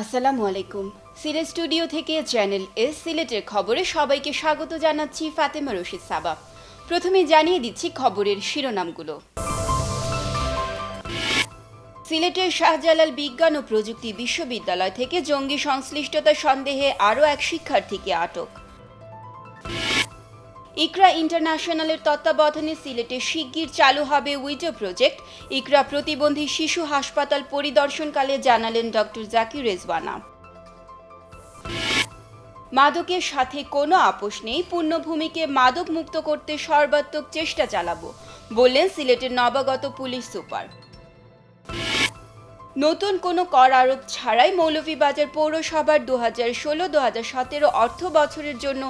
আসসালামু আলাইকুম। সিলেট স্টুডিও থেকে চ্যানেল এস সিলেটের খবরে সবাইকে স্বাগত জানাচ্ছি ফাতেমা রশিদ সাবা। প্রথমে জানিয়ে দিচ্ছি খবরের শিরোনামগুলো। সিলেটের শাহজালাল বিজ্ঞান ও প্রযুক্তি বিশ্ববিদ্যালয় থেকে জঙ্গি সংশ্লিষ্টতা সন্দেহে আরও এক শিক্ষার্থীকে আটক। ইকরা ইন্টারন্যাশনালের তত্ত্বাবধানে সিলেটে শিগগির চালু হবে উইডো প্রজেক্ট। ইকরা প্রতিবন্ধী শিশু হাসপাতাল পরিদর্শনকালে জানালেন ডক্টর জাকির রেজওয়ানা। মাদকের সাথে কোনো আপোষ নেই, পূর্ণভূমিকে মাদক মুক্ত করতে সর্বাত্মক চেষ্টা চালাবো বললেন সিলেটের নবাগত পুলিশ সুপার। নতুন কোনো কর আরোপ ছাড়াই মৌলভীবাজার পৌরসভার 2016-2017 অর্থ বছরের জন্য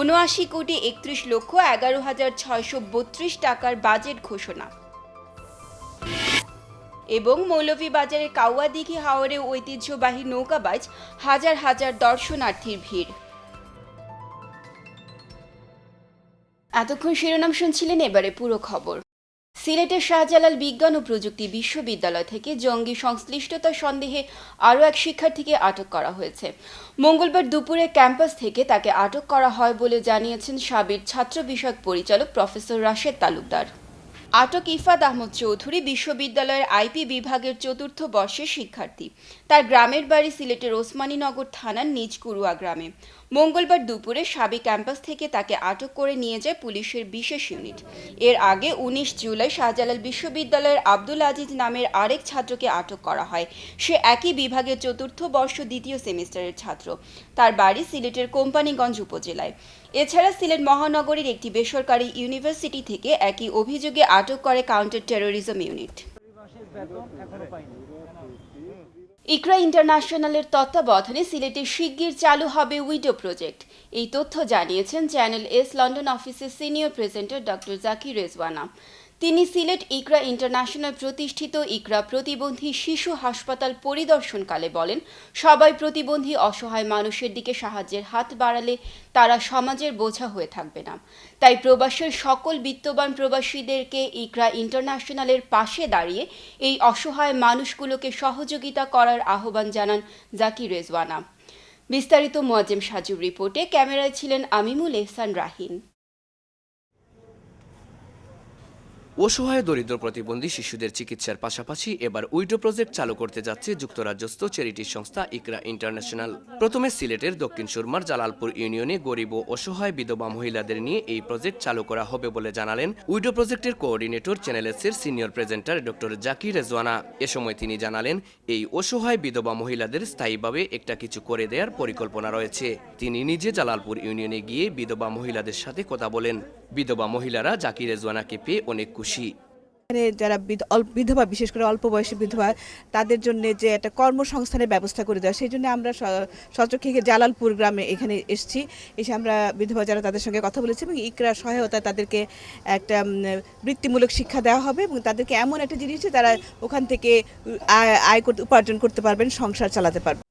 79,31,11,632 টাকার বাজেট ঘোষণা। এবং মৌলভীবাজারের কাউয়াদিঘি হাওরে ঐতিহ্যবাহী নৌকাবাজ, হাজার হাজার দর্শনার্থীর ভিড়। এতক্ষণ শিরোনাম শুনছিলেন, এবারে পুরো খবর। সিলেটের শাহজালাল বিজ্ঞান ও প্রযুক্তি বিশ্ববিদ্যালয় থেকে জঙ্গি সংশ্লিষ্টতা সন্দেহে আরও এক শিক্ষার্থীকে আটক করা হয়েছে। মঙ্গলবার দুপুরে ক্যাম্পাস থেকে তাকে আটক করা হয় বলে জানিয়েছেন সাবেক ছাত্র বিষয়ক পরিচালক প্রফেসর রাশেদ তালুকদার। আটক ইফাত আহমদ চৌধুরী বিশ্ববিদ্যালয়ের আইপি বিভাগের 4র্থ বর্ষের শিক্ষার্থী। তার গ্রামের বাড়ি সিলেটের ওসমানীনগর থানার নিজ কুরুয়া গ্রামে। মঙ্গলবার দুপুরে সাবি ক্যাম্পাস থেকে তাকে আটক করে নিয়ে যায় পুলিশের বিশেষ ইউনিট। এর আগে 19 জুলাই শাহজালাল বিশ্ববিদ্যালয়ের আব্দুল আজিজ নামের আরেক ছাত্রকে আটক করা হয়। সে একই বিভাগের 4র্থ বর্ষ 2য় সেমিস্টারের ছাত্র। তার বাড়ি সিলেটের কোম্পানীগঞ্জ উপজেলায়। এছাড়া সিলেট মহানগরীর একটি বেসরকারি ইউনিভার্সিটি থেকে একই অভিযোগে আটক করে কাউন্টার টেরোরিজম ইউনিট। ইকরা ইন্টারন্যাশনালের তত্ত্বাবধানে সিলেটে শিগগির চালু হবে উইডো প্রজেক্ট। এই তথ্য জানিয়েছেন চ্যানেল এস লন্ডন অফিসের senior presenter doctor Zakir Rezwana. তিনি সিলেট ইকরা ইন্টারন্যাশনাল প্রতিষ্ঠিত ইকরা প্রতিবন্ধী শিশু হাসপাতাল পরিদর্শনকালে বলেন, সবাই প্রতিবন্ধী অসহায় মানুষের দিকে সাহায্যের হাত বাড়ালে তারা সমাজের বোঝা হয়ে থাকবে না। তাই প্রবাসের সকল বিত্তবান প্রবাসীদেরকে ইকরা ইন্টারন্যাশনালের পাশে দাঁড়িয়ে এই অসহায় মানুষগুলোকে সহযোগিতা করার আহ্বান জানান জাকির রেজওয়ানা। বিস্তারিত মোয়াজ্জেম সাজুর রিপোর্টে, ক্যামেরায় ছিলেন আমিমুল এহসান রাহিন। অসহায় দরিদ্র প্রতিবন্ধী শিশুদের চিকিৎসার পাশাপাশি এবার উইডো প্রজেক্ট চালু করতে যাচ্ছে যুক্তরাজ্যস্থ চ্যারিটি সংস্থা ইকরা ইন্টারন্যাশনাল। প্রথমে সিলেটের দক্ষিণ সুরমার জালালপুর ইউনিয়নে গরিব ও অসহায় বিধবা মহিলাদের নিয়ে এই প্রজেক্ট চালু করা হবে বলে জানালেন উইডো প্রজেক্টের কোঅর্ডিনেটর চ্যানেল এসের senior presenter doctor Zakir Rezwana. এ সময় তিনি জানালেন, এই অসহায় বিধবা মহিলাদের স্থায়ীভাবে একটা কিছু করে দেওয়ার পরিকল্পনা রয়েছে। তিনি নিজে জালালপুর ইউনিয়নে গিয়ে বিধবা মহিলাদের সাথে কথা বলেন। বিধবা মহিলারা জাকির রেজওয়ানাকে পেয়ে অনেক খুশি। যারা বিধবা, বিশেষ করে অল্প বয়সী বিধবা, তাদের জন্য যে একটা কর্মসংস্থানের ব্যবস্থা করে দেওয়া, সেই জন্য আমরা সচক্ষে জালালপুর গ্রামে এখানে এসেছি। এসে আমরা বিধবা যারা, তাদের সঙ্গে কথা বলেছি এবং ইকরা সহায়তায় তাদেরকে একটা বৃত্তিমূলক শিক্ষা দেওয়া হবে এবং তাদেরকে এমন একটা জিনিস তারা ওখান থেকে উপার্জন করতে পারবেন, সংসার চালাতে পারবেন।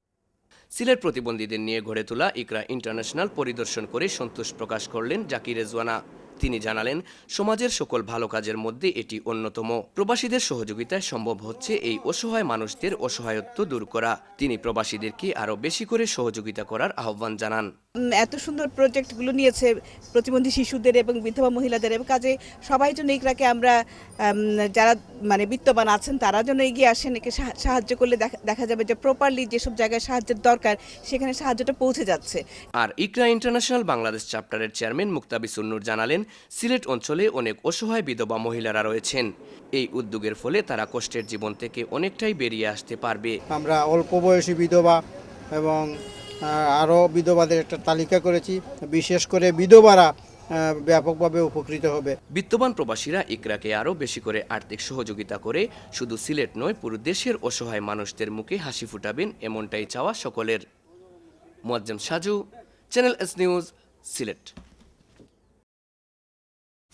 সিলেট প্রতিবন্ধীদের নিয়ে গড়ে তোলা ইকরা ইন্টারন্যাশনাল পরিদর্শন করে সন্তোষ প্রকাশ করলেন জাকির রেজওয়ানা। তিনি জানালেন, সমাজের সকল ভালো কাজের মধ্যে এটি অন্যতম। প্রবাসীদের সহযোগিতায় সম্ভব হচ্ছে এই অসহায় মানুষদের অসহায়ত্ব দূর করা। তিনি প্রবাসীদেরকে আরও বেশি করে সহযোগিতা করার আহ্বান জানান। এত সুন্দর প্রজেক্টগুলো নিয়েছে প্রতিবন্ধী শিশুদের এবং বিধবা মহিলাদের, এবং কাজে সবাই জন্য ইকরাকে আমরা যারা বিত্তবান আছেন তারা যেন এগিয়ে আসেন, একে সাহায্য করলে দেখা যাবে যে প্রপারলি যেসব জায়গায় সাহায্যের দরকার সেখানে সাহায্যটা পৌঁছে যাচ্ছে। আর ইকরা ইন্টারন্যাশনাল বাংলাদেশ চ্যাপ্টারের চেয়ারম্যান মুক্তাবিসুর নূর জানালেন, সিলেট অঞ্চলে অনেক অসহায় বিধবা মহিলারা রয়েছেন। এই উদ্যোগের ফলে তারা কষ্টের জীবন থেকে অনেকটাই বেরিয়ে আসতে পারবে। আমরা অল্প বয়সী বিধবা এবং আরও বিধবাদের একটা তালিকা করেছি। বিশেষ করে বিধবারা ব্যাপকভাবে উপকৃত হবে। বিত্তবান প্রবাসীরা ইকরাকে আরও বেশি করে আর্থিক সহযোগিতা করে শুধু সিলেট নয়, পুরো দেশের অসহায় মানুষদের মুখে হাসি ফুটাবেন, এমনটাই চাওয়া সকলের। Moazzem Saju, channel S news, Sylhet.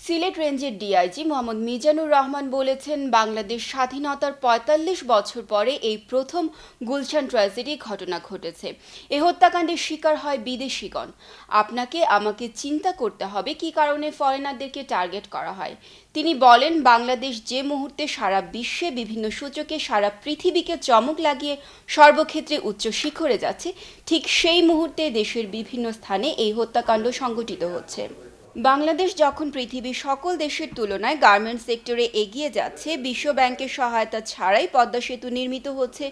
Sylhet রেঞ্জের ডিআইজি মোহাম্মদ মিজানুর রহমান বলেছেন, বাংলাদেশ স্বাধীনতার ৪৫ বছর পরে এই প্রথম গুলশান ট্র্যাজেডি ঘটনা ঘটেছে। এ হত্যাকাণ্ডের শিকার হয় বিদেশিগণ। আপনাকে আমাকে চিন্তা করতে হবে কী কারণে ফরেনারদেরকে টার্গেট করা হয়। তিনি বলেন, বাংলাদেশ যে মুহূর্তে সারা বিশ্বে বিভিন্ন সূচকে সারা পৃথিবীকে চমক লাগিয়ে সর্বক্ষেত্রে উচ্চ শিখরে যাচ্ছে, ঠিক সেই মুহূর্তে দেশের বিভিন্ন স্থানে এই হত্যাকাণ্ড সংঘটিত হচ্ছে। বাংলাদেশ যখন পৃথিবীর সকল দেশের তুলনায় গার্মেন্টস সেক্টরে এগিয়ে যাচ্ছে, বিশ্ব ব্যাংকের সহায়তা ছাড়াই পদ্মা সেতু নির্মিত হচ্ছে,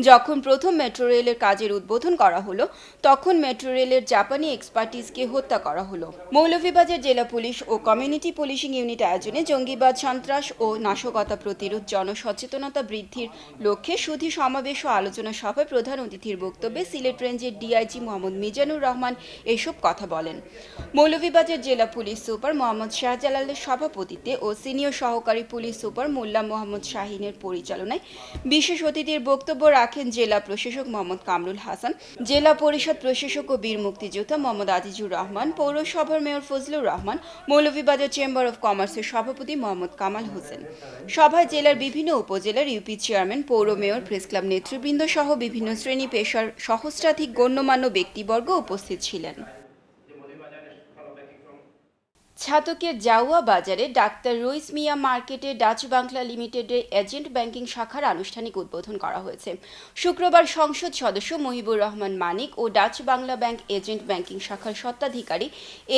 যখন প্রথম মেট্রো রেলের কাজের উদ্বোধন করা হলো, তখন মেট্রো রেলের জাপানি এক্সপার্টিসকে হত্যা করা হলো। মৌলভীবাজার জেলা পুলিশ ও কমিউনিটি পুলিশিং ইউনিট আয়োজনে জঙ্গিবাদ, সন্ত্রাস ও নাশকতা প্রতিরোধ জনসচেতনতা বৃদ্ধির লক্ষ্যে সুধী সমাবেশ ও আলোচনা সভায় প্রধান অতিথির বক্তব্যে সিলেট রেঞ্জের ডিআইজি মোহাম্মদ মিজানুর রহমান এসব কথা বলেন। মৌলভীবাজার জেলা পুলিশ সুপার মোহাম্মদ শাহজালালের সভাপতিত্বে ও সিনিয়র সহকারী পুলিশ সুপার মোল্লা মোহাম্মদ শাহিনের পরিচালনায় বিশেষ অতিথির বক্তব্য রাখেন জেলা প্রশাসক মোহাম্মদ কামরুল হাসান, জেলা পরিষদ প্রশাসক ও বীর মুক্তিযোদ্ধা মোহাম্মদ আজিজুর রহমান, পৌরসভার mayor Fazlur Rahman, Moulvibazar chamber of কমার্সের সভাপতি মোহাম্মদ কামাল হোসেন। সভায় জেলার বিভিন্ন উপজেলার ইউপি চেয়ারম্যান, পৌর মেয়র, প্রেস ক্লাব নেতৃবৃন্দ সহ বিভিন্ন শ্রেণী পেশার সহস্রাধিক গণ্যমান্য ব্যক্তিবর্গ উপস্থিত ছিলেন। ছাতকের জাউয়া বাজারে ডাক্তার রইস মিয়া মার্কেটে ডাচ বাংলা লিমিটেডের এজেন্ট ব্যাংকিং শাখার আনুষ্ঠানিক উদ্বোধন করা হয়েছে। শুক্রবার সংসদ সদস্য মহিবুর রহমান মানিক ও Dutch Bangla bank agent banking শাখার স্বত্বাধিকারী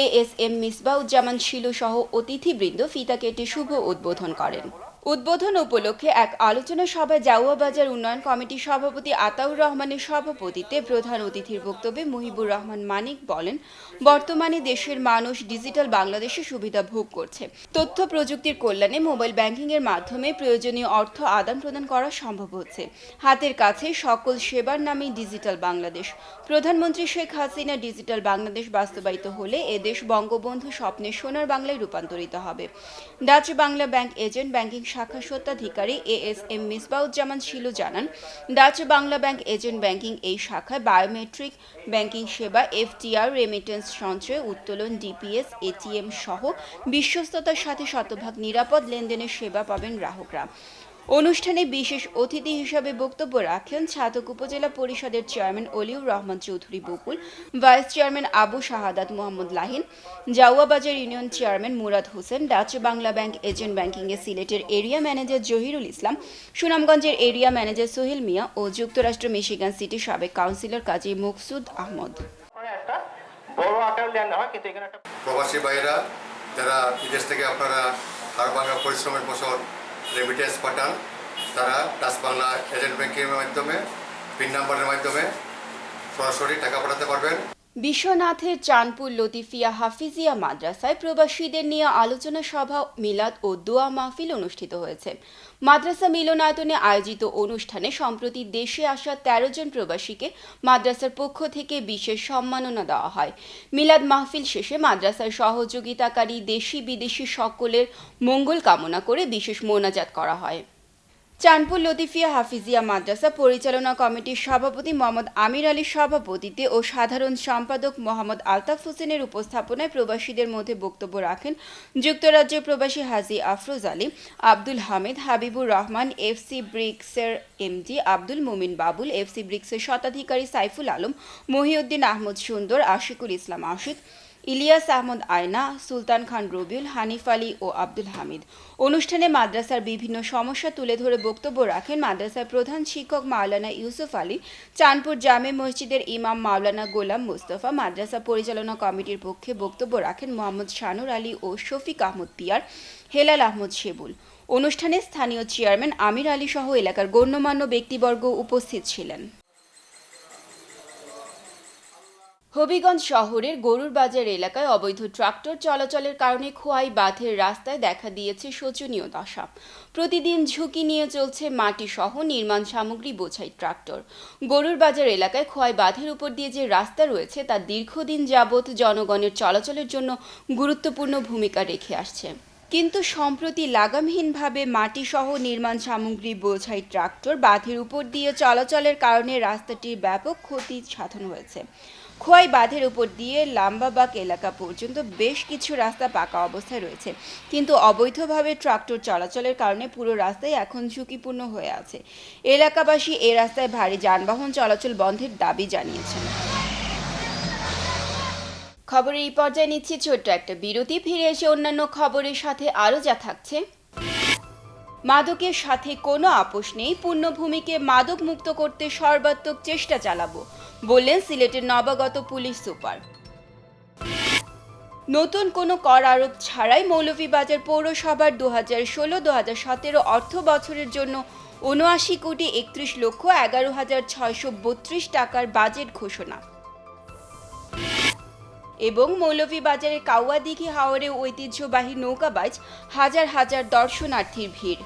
ASM মিসবাউজ্জামান শিলু সহ অতিথিবৃন্দ ফিতা কেটে শুভ উদ্বোধন করেন। উদ্বোধন উপলক্ষে এক আলোচনা সভায় জাউয়া বাজার উন্নয়ন কমিটির সভাপতি আতাউর রহমানের সভাপতিত্বে প্রধান অতিথির বক্তব্যে মহিবুর রহমান মানিক বলেন, বর্তমানে দেশের মানুষ ডিজিটাল বাংলাদেশের সুবিধা ভোগ করছে। তথ্য প্রযুক্তির কল্যাণে মোবাইল ব্যাংকিংয়ের মাধ্যমে প্রয়োজনীয় অর্থ আদান প্রদান করা সম্ভব হচ্ছে। হাতের কাছে সকল সেবার নামই ডিজিটাল বাংলাদেশ। প্রধানমন্ত্রী শেখ হাসিনা ডিজিটাল বাংলাদেশ বাস্তবায়িত হলে এদেশ বঙ্গবন্ধু স্বপ্নের সোনার বাংলায় রূপান্তরিত হবে। Dutch Bangla bank agent banking শাখা স্বত্বাধিকারী ASM মিসবাউজ্জামান শিলু জানান, Dutch Bangla bank agent banking এই শাখায় বায়োমেট্রিক ব্যাংকিং সেবা, FTR, রেমিটেন্স, সঞ্চয়, উত্তোলন, DPS, ATM সহ বিশ্বস্ততার সাথে শতভাগ নিরাপদ লেনদেনের সেবা পাবেন গ্রাহকরা। অনুষ্ঠানে বিশেষ অতিথি হিসাবে বক্তব্য রাখেন ছাতক উপজেলা পরিষদের চেয়ারম্যান অলিউর রহমান চৌধুরী বকুল, ভাইস চেয়ারম্যান আবু শাহাদাত মোহাম্মদ লাহিন, জাউয়া বাজার union chairman Murad Hossain, Dutch Bangla bank agent ব্যাংকিংয়ে সিলেটের এরিয়া ম্যানেজার জহিরুল ইসলাম, সুনামগঞ্জের এরিয়া ম্যানেজার সোহেল মিয়া ও যুক্তরাষ্ট্র মিশিগান সিটির সাবেক কাউন্সিলর কাজী মকসুদ আহমদ। প্রবাসী ভাইয়েরা যারা বিদেশ থেকে আপনারা হাড় ভাঙা পরিশ্রমের ফসল রেমিটেন্স পাঠান, তারা ডাচ বাংলা এজেন্ট ব্যাংকিংয়ের মাধ্যমে পিন নাম্বারের মাধ্যমে সরাসরি টাকা পাঠাতে পারবেন। বিশ্বনাথের চাঁদপুর লতিফিয়া হাফিজিয়া মাদ্রাসায় প্রবাসীদের নিয়ে আলোচনা সভা, মিলাদ ও দোয়া মাহফিল অনুষ্ঠিত হয়েছে। মাদ্রাসা মিলনায়তনে আয়োজিত অনুষ্ঠানে সম্প্রতি দেশে আসা 13 জন প্রবাসীকে মাদ্রাসার পক্ষ থেকে বিশেষ সম্মাননা দেওয়া হয়। মিলাদ মাহফিল শেষে মাদ্রাসার সহযোগিতাকারী দেশি বিদেশি সকলের মঙ্গল কামনা করে বিশেষ মোনাজাত করা হয়। চাঁদপুর লতিফিয়া হাফিজিয়া মাদ্রাসা পরিচালনা কমিটির সভাপতি মোহাম্মদ আমির আলীর সভাপতিত্বে ও সাধারণ সম্পাদক মোহাম্মদ আলতাফ হোসেনের উপস্থাপনায় প্রবাসীদের মধ্যে বক্তব্য রাখেন যুক্তরাজ্যের প্রবাসী হাজী আফরোজ আলী, আব্দুল হামিদ, হাবিবুর রহমান, FC ব্রিক্সের MD আব্দুল মুমিন বাবুল, FC ব্রিক্সের স্বত্বাধিকারী সাইফুল আলম, মহিউদ্দিন আহমদ সুন্দর, আশিকুল ইসলাম আশিক, ইলিয়াস আহমদ আয়না, সুলতান খান রবিউল, হানিফ আলী ও আব্দুল হামিদ। অনুষ্ঠানে মাদ্রাসার বিভিন্ন সমস্যা তুলে ধরে বক্তব্য রাখেন মাদ্রাসার প্রধান শিক্ষক মাওলানা ইউসুফ আলী, চাঁদপুর জামে মসজিদের ইমাম মাওলানা গোলাম মুস্তফা। মাদ্রাসা পরিচালনা কমিটির পক্ষে বক্তব্য রাখেন মোহাম্মদ শানুর আলী ও শফিক আহমদ পিয়ার, হেলাল আহমদ শেবুল। অনুষ্ঠানে স্থানীয় চেয়ারম্যান আমির আলী সহ এলাকার গণ্যমান্য ব্যক্তিবর্গ উপস্থিত ছিলেন। হবিগঞ্জ শহরের গরুর বাজার এলাকায় অবৈধ ট্রাক্টর চলাচলের কারণে খোয়াই বাঁধের রাস্তায় দেখা দিয়েছে শোচনীয় দশা। প্রতিদিন ঝুঁকি নিয়ে চলছে মাটি সহ নির্মাণ সামগ্রী বোঝাই ট্রাক্টর। গরুর বাজার এলাকায় খোয়াই বাঁধের উপর দিয়ে যে রাস্তা রয়েছে তা দীর্ঘদিন যাবৎ জনগণের চলাচলের জন্য গুরুত্বপূর্ণ ভূমিকা রেখে আসছে। কিন্তু সম্প্রতি লাগামহীনভাবে মাটি সহ নির্মাণ সামগ্রী বোঝাই ট্রাক্টর বাঁধের উপর দিয়ে চলাচলের কারণে রাস্তাটির ব্যাপক ক্ষতি সাধন হয়েছে। খোয়াই বাঁধের উপর দিয়ে লাম্বাবাগ এলাকা পর্যন্ত বেশ কিছু রাস্তা পাকা অবস্থায় রয়েছে, কিন্তু অবৈধভাবে ট্রাক্টর চলাচলের কারণে পুরো রাস্তাই এখন ঝুঁকিপূর্ণ হয়ে আছে। এলাকাবাসী এই রাস্তায় ভারী যানবাহন চলাচল বন্ধের দাবি জানিয়েছেন। খবরের এই পর্যায়ে নিচ্ছি ছোট্ট একটা বিরতি। ফিরে এসে অন্যান্য খবরের সাথে আরও যা থাকছে। মাদকের সাথে কোনো আপোষ নেই, পূর্ণভূমিকে মাদক মুক্ত করতে সর্বাত্মক চেষ্টা চালাবো, বললেন সিলেটের নবাগত পুলিশ সুপার। নতুন কোনো কর আরোপ ছাড়াই মৌলভীবাজার পৌরসভার 2016-2017 অর্থ বছরের জন্য 79,31,11,632 টাকার বাজেট ঘোষণা। এবং মৌলভীবাজারের কাউয়াদিঘি হাওরে ঐতিহ্যবাহী নৌকাবাজ হাজার হাজার দর্শনার্থীর ভিড়।